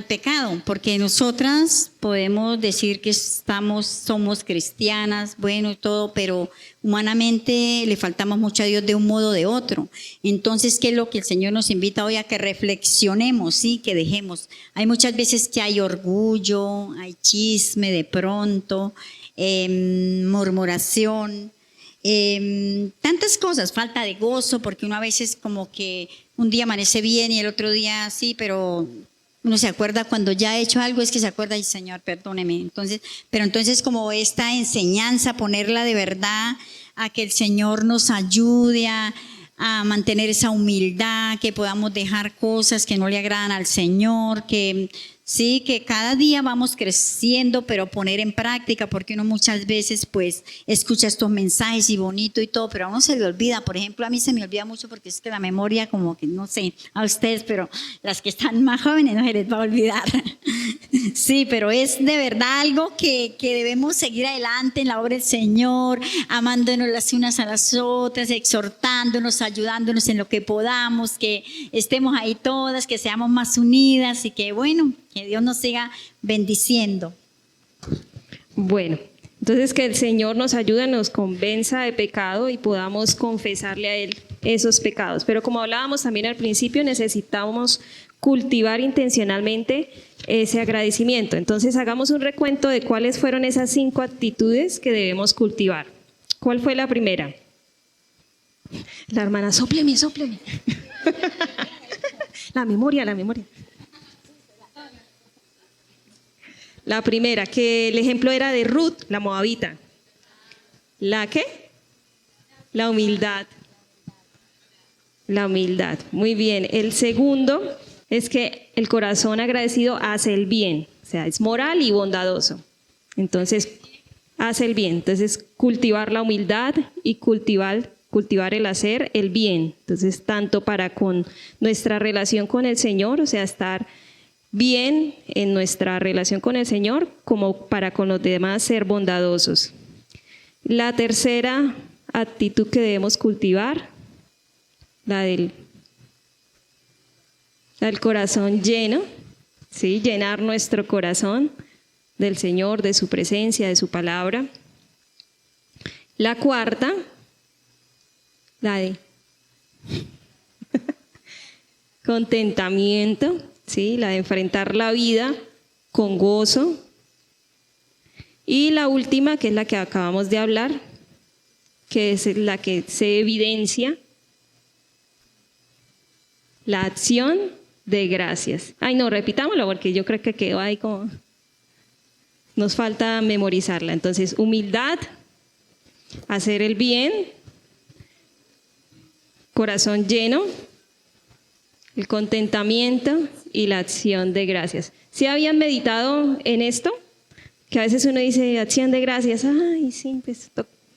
pecado, porque nosotras podemos decir que somos cristianas, bueno y todo, pero humanamente le faltamos mucho a Dios de un modo o de otro. Entonces, ¿qué es lo que el Señor nos invita hoy? A que reflexionemos, sí, que dejemos. Hay muchas veces que hay orgullo, hay chisme de pronto, murmuración, tantas cosas, falta de gozo, porque uno a veces como que un día amanece bien y el otro día sí, pero uno se acuerda cuando ya ha hecho algo, es que se acuerda, y Señor, perdóneme. Entonces como esta enseñanza, ponerla de verdad, a que el Señor nos ayude a mantener esa humildad, que podamos dejar cosas que no le agradan al Señor, que sí, que cada día vamos creciendo, pero poner en práctica, porque uno muchas veces pues escucha estos mensajes y bonito y todo, pero a uno se le olvida. Por ejemplo, a mí se me olvida mucho porque es que la memoria, como que no sé a ustedes, pero las que están más jóvenes no se les va a olvidar. Sí, pero es de verdad algo que debemos seguir adelante en la obra del Señor, amándonos las unas a las otras, exhortándonos, ayudándonos en lo que podamos, que estemos ahí todas, que seamos más unidas y que bueno, que Dios nos siga bendiciendo. Bueno, entonces que el Señor nos ayude, nos convenza de pecado y podamos confesarle a Él esos pecados. Pero como hablábamos también al principio, necesitamos cultivar intencionalmente ese agradecimiento. Entonces hagamos un recuento de cuáles fueron esas 5 actitudes que debemos cultivar. ¿Cuál fue la primera? La hermana, sópleme. La memoria. La primera, que el ejemplo era de Ruth, la moabita. ¿La qué? La humildad. La humildad. Muy bien. El segundo es que el corazón agradecido hace el bien, o sea, es moral y bondadoso. Entonces, hace el bien. Entonces, cultivar la humildad y cultivar el hacer el bien. Entonces, tanto para con nuestra relación con el Señor, o sea, estar bien en nuestra relación con el Señor, como para con los demás ser bondadosos. La tercera actitud que debemos cultivar, la del corazón lleno, ¿sí? Llenar nuestro corazón del Señor, de su presencia, de su palabra. La cuarta, la de contentamiento, ¿sí? La de enfrentar la vida con gozo. Y la última, que es la que acabamos de hablar, que es la que se evidencia, la acción de gracias. Ay, no, repitámoslo porque yo creo que quedó ahí como... Nos falta memorizarla. Entonces, humildad, hacer el bien, corazón lleno, el contentamiento y la acción de gracias. ¿Sí habían meditado en esto? Que a veces uno dice acción de gracias. Ay, sí, pues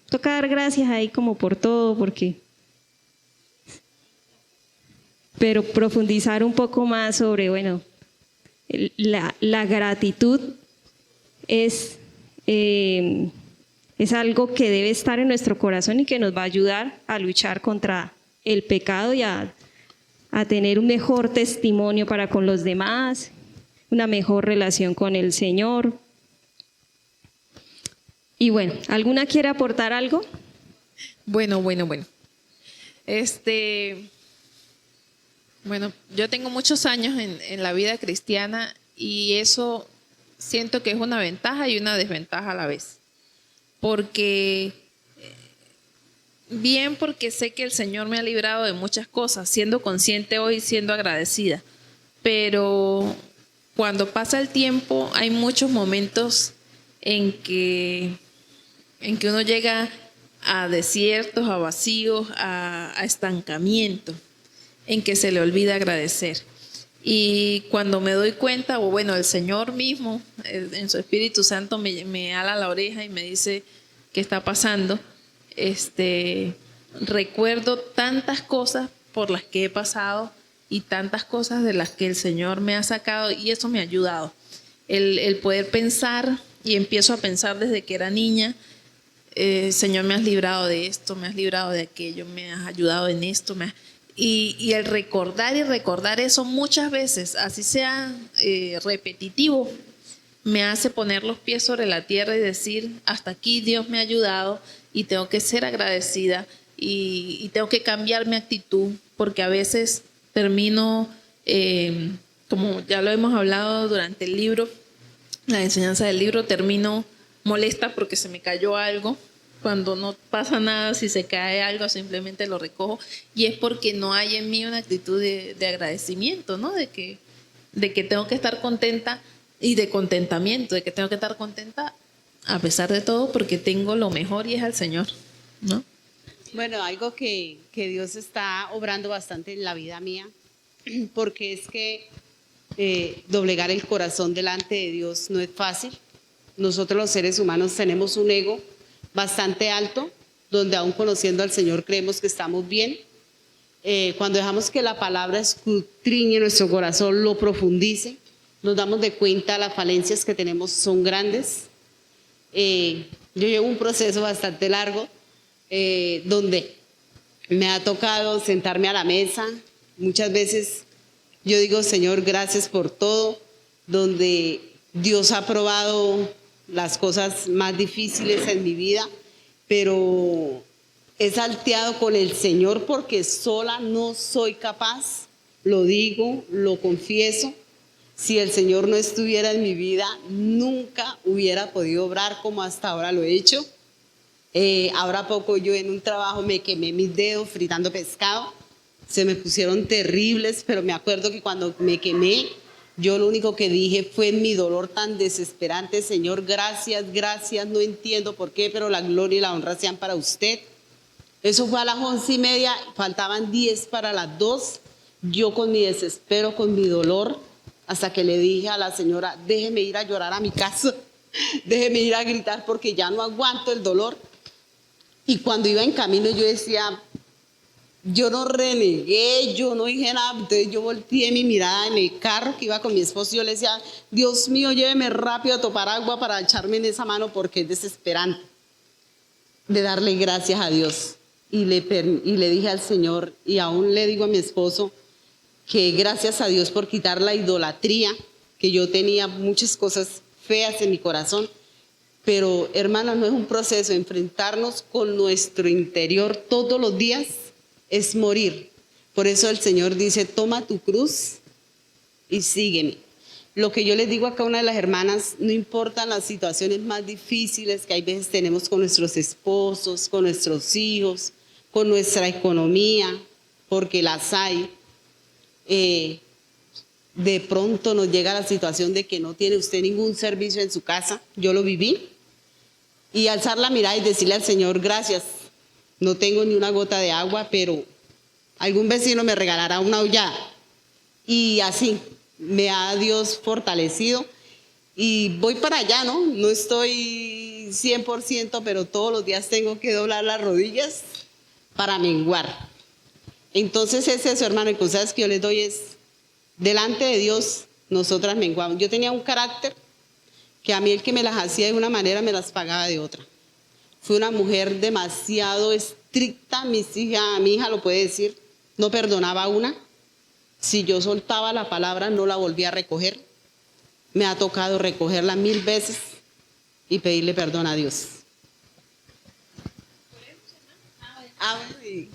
toca dar gracias ahí como por todo, porque... Pero profundizar un poco más sobre, bueno, la gratitud es algo que debe estar en nuestro corazón y que nos va a ayudar a luchar contra el pecado y a tener un mejor testimonio para con los demás, una mejor relación con el Señor. Y bueno, ¿alguna quiere aportar algo? Bueno. Bueno, yo tengo muchos años en la vida cristiana y eso siento que es una ventaja y una desventaja a la vez. Porque sé que el Señor me ha librado de muchas cosas, siendo consciente hoy, siendo agradecida. Pero cuando pasa el tiempo hay muchos momentos en que uno llega a desiertos, a vacíos, a estancamiento, en que se le olvida agradecer. Y cuando me doy cuenta, o bueno, el Señor mismo, en su Espíritu Santo, me ala la oreja y me dice qué está pasando, recuerdo tantas cosas por las que he pasado y tantas cosas de las que el Señor me ha sacado, y eso me ha ayudado. El poder pensar, y empiezo a pensar desde que era niña, Señor, me has librado de esto, me has librado de aquello, me has ayudado en esto, y el recordar eso muchas veces, así sea repetitivo, me hace poner los pies sobre la tierra y decir, hasta aquí Dios me ha ayudado y tengo que ser agradecida y tengo que cambiar mi actitud, porque a veces termino, como ya lo hemos hablado durante el libro, la enseñanza del libro, termino molesta porque se me cayó algo. Cuando no pasa nada, si se cae algo, simplemente lo recojo. Y es porque no hay en mí una actitud de agradecimiento, ¿no? De que tengo que estar contenta y de contentamiento, de que tengo que estar contenta a pesar de todo porque tengo lo mejor y es al Señor, ¿no? Bueno, algo que Dios está obrando bastante en la vida mía, porque es que doblegar el corazón delante de Dios no es fácil. Nosotros los seres humanos tenemos un ego bastante alto, donde aún conociendo al Señor creemos que estamos bien. Cuando dejamos que la palabra escudriñe nuestro corazón, lo profundice, nos damos de cuenta las falencias que tenemos son grandes. Yo llevo un proceso bastante largo, donde me ha tocado sentarme a la mesa. Muchas veces yo digo, Señor, gracias por todo, donde Dios ha probado las cosas más difíciles en mi vida, pero he salteado con el Señor porque sola no soy capaz, lo digo, lo confieso. Si el Señor no estuviera en mi vida, nunca hubiera podido obrar como hasta ahora lo he hecho. Ahora poco yo en un trabajo me quemé mis dedos fritando pescado, se me pusieron terribles, pero me acuerdo que cuando me quemé, yo lo único que dije fue en mi dolor tan desesperante, Señor, gracias, no entiendo por qué, pero la gloria y la honra sean para usted. Eso fue a las 11:30, faltaban 10 para las 2, yo con mi desespero, con mi dolor, hasta que le dije a la señora, déjeme ir a llorar a mi casa, déjeme ir a gritar porque ya no aguanto el dolor. Y cuando iba en camino yo decía, yo no renegué, yo no dije nada. Entonces yo volteé mi mirada en el carro que iba con mi esposo y yo le decía, Dios mío, lléveme rápido a tomar agua para echarme en esa mano porque es desesperante. De darle gracias a Dios. Y le dije al Señor, y aún le digo a mi esposo, que gracias a Dios por quitar la idolatría, que yo tenía muchas cosas feas en mi corazón. Pero hermanas, no es un proceso, enfrentarnos con nuestro interior todos los días es morir. Por eso el Señor dice, toma tu cruz y sígueme. Lo que yo les digo acá a una de las hermanas, no importan las situaciones más difíciles que hay veces tenemos con nuestros esposos, con nuestros hijos, con nuestra economía, porque las hay. De pronto nos llega la situación de que no tiene usted ningún servicio en su casa. Yo lo viví. Y alzar la mirada y decirle al Señor, gracias, no tengo ni una gota de agua, pero algún vecino me regalará una olla. Y así me ha Dios fortalecido. Y voy para allá, ¿no? No estoy 100%, pero todos los días tengo que doblar las rodillas para menguar. Entonces es eso, hermano, y cosas que yo les doy es, delante de Dios, nosotras menguamos. Yo tenía un carácter que a mí el que me las hacía de una manera me las pagaba de otra. Fui una mujer demasiado estricta, mi hija lo puede decir, no perdonaba una. Si yo soltaba la palabra no la volvía a recoger. Me ha tocado recogerla 1000 veces y pedirle perdón a Dios.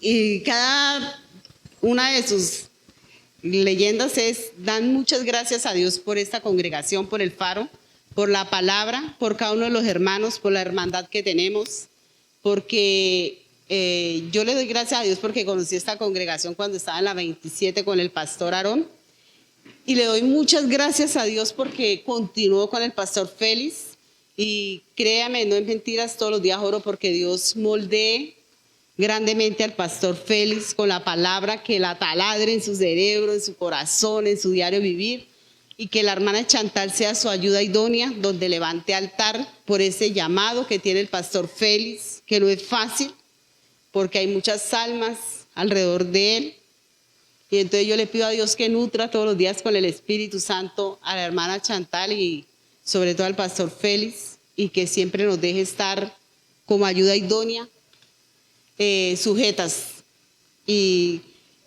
Y cada una de sus leyendas dan muchas gracias a Dios por esta congregación, por el Faro, por la palabra, por cada uno de los hermanos, por la hermandad que tenemos, porque yo le doy gracias a Dios porque conocí esta congregación cuando estaba en la 27 con el pastor Aarón, y le doy muchas gracias a Dios porque continuó con el pastor Félix, y créame, no es mentiras, todos los días oro porque Dios moldee grandemente al pastor Félix con la palabra, que la taladre en su cerebro, en su corazón, en su diario vivir, y que la hermana Chantal sea su ayuda idónea, donde levante altar por ese llamado que tiene el pastor Félix, que no es fácil, porque hay muchas almas alrededor de él. Y entonces yo le pido a Dios que nutra todos los días con el Espíritu Santo a la hermana Chantal y sobre todo al pastor Félix, y que siempre nos deje estar como ayuda idónea, sujetas. Y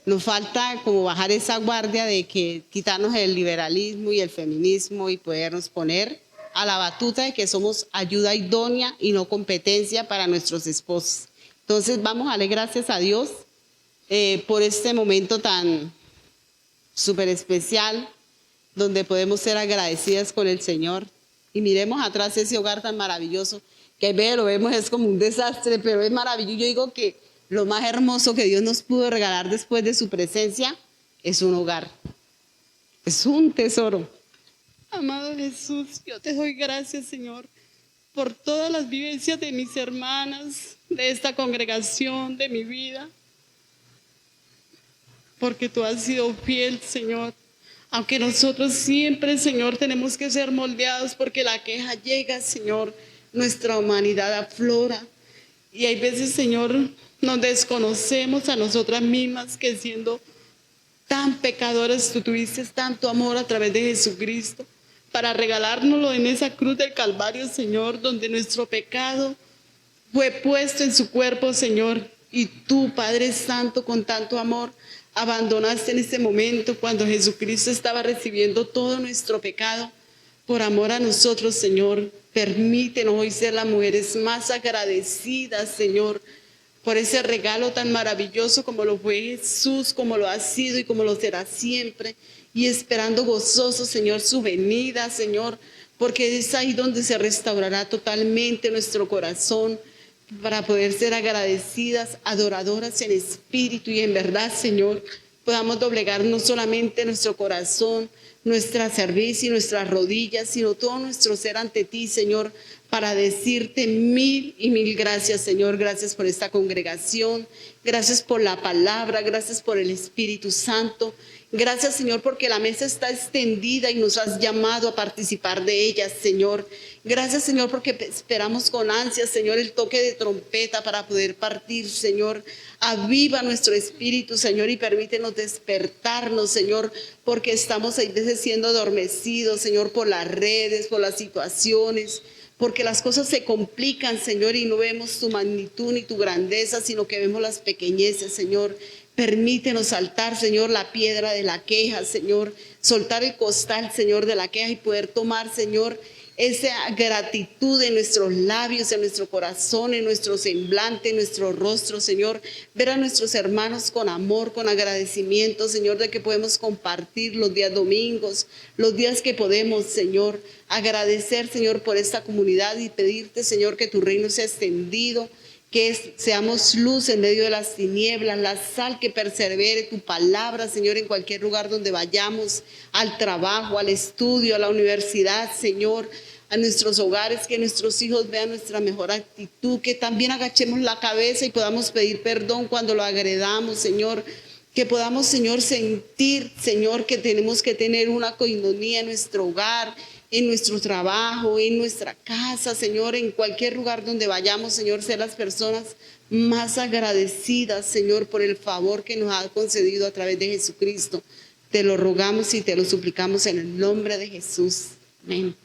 nos falta como bajar esa guardia de que quitarnos el liberalismo y el feminismo y podernos poner a la batuta de que somos ayuda idónea y no competencia para nuestros esposos. Entonces vamos a darle gracias a Dios por este momento tan súper especial, donde podemos ser agradecidas con el Señor. Y miremos atrás ese hogar tan maravilloso, que lo vemos es como un desastre, pero es maravilloso. Yo digo que lo más hermoso que Dios nos pudo regalar después de su presencia es un hogar. Es un tesoro. Amado Jesús, yo te doy gracias, Señor, por todas las vivencias de mis hermanas, de esta congregación, de mi vida. Porque tú has sido fiel, Señor. Aunque nosotros siempre, Señor, tenemos que ser moldeados porque la queja llega, Señor, nuestra humanidad aflora. Y hay veces, Señor, nos desconocemos a nosotras mismas, que siendo tan pecadoras, tú tuviste tanto amor a través de Jesucristo para regalárnoslo en esa cruz del Calvario, Señor, donde nuestro pecado fue puesto en su cuerpo, Señor. Y tú, Padre Santo, con tanto amor, abandonaste en ese momento cuando Jesucristo estaba recibiendo todo nuestro pecado por amor a nosotros, Señor. Permítenos hoy ser las mujeres más agradecidas, Señor, por ese regalo tan maravilloso como lo fue Jesús, como lo ha sido y como lo será siempre, y esperando gozoso, Señor, su venida, Señor, porque es ahí donde se restaurará totalmente nuestro corazón, para poder ser agradecidas, adoradoras en espíritu y en verdad, Señor. Podamos doblegar no solamente nuestro corazón, nuestra cerviz y nuestras rodillas, sino todo nuestro ser ante ti, Señor, para decirte mil y mil gracias, Señor. Gracias por esta congregación, gracias por la palabra, gracias por el Espíritu Santo. Gracias, Señor, porque la mesa está extendida y nos has llamado a participar de ella, Señor. Gracias, Señor, porque esperamos con ansias, Señor, el toque de trompeta para poder partir, Señor. Aviva nuestro espíritu, Señor, y permítenos despertarnos, Señor, porque estamos ahí veces siendo adormecidos, Señor, por las redes, por las situaciones, porque las cosas se complican, Señor, y no vemos tu magnitud ni tu grandeza, sino que vemos las pequeñeces, Señor. Permítenos saltar, Señor, la piedra de la queja, Señor, soltar el costal, Señor, de la queja y poder tomar, Señor, esa gratitud en nuestros labios, en nuestro corazón, en nuestro semblante, en nuestro rostro, Señor. Ver a nuestros hermanos con amor, con agradecimiento, Señor, de que podemos compartir los días domingos, los días que podemos, Señor. Agradecer, Señor, por esta comunidad y pedirte, Señor, que tu reino sea extendido, que seamos luz en medio de las tinieblas, la sal que persevere tu palabra, Señor, en cualquier lugar donde vayamos, al trabajo, al estudio, a la universidad, Señor, a nuestros hogares, que nuestros hijos vean nuestra mejor actitud, que también agachemos la cabeza y podamos pedir perdón cuando lo agredamos, Señor, que podamos, Señor, sentir, Señor, que tenemos que tener una coinonía en nuestro hogar, en nuestro trabajo, en nuestra casa, Señor, en cualquier lugar donde vayamos, Señor, ser las personas más agradecidas, Señor, por el favor que nos ha concedido a través de Jesucristo. Te lo rogamos y te lo suplicamos en el nombre de Jesús. Amén.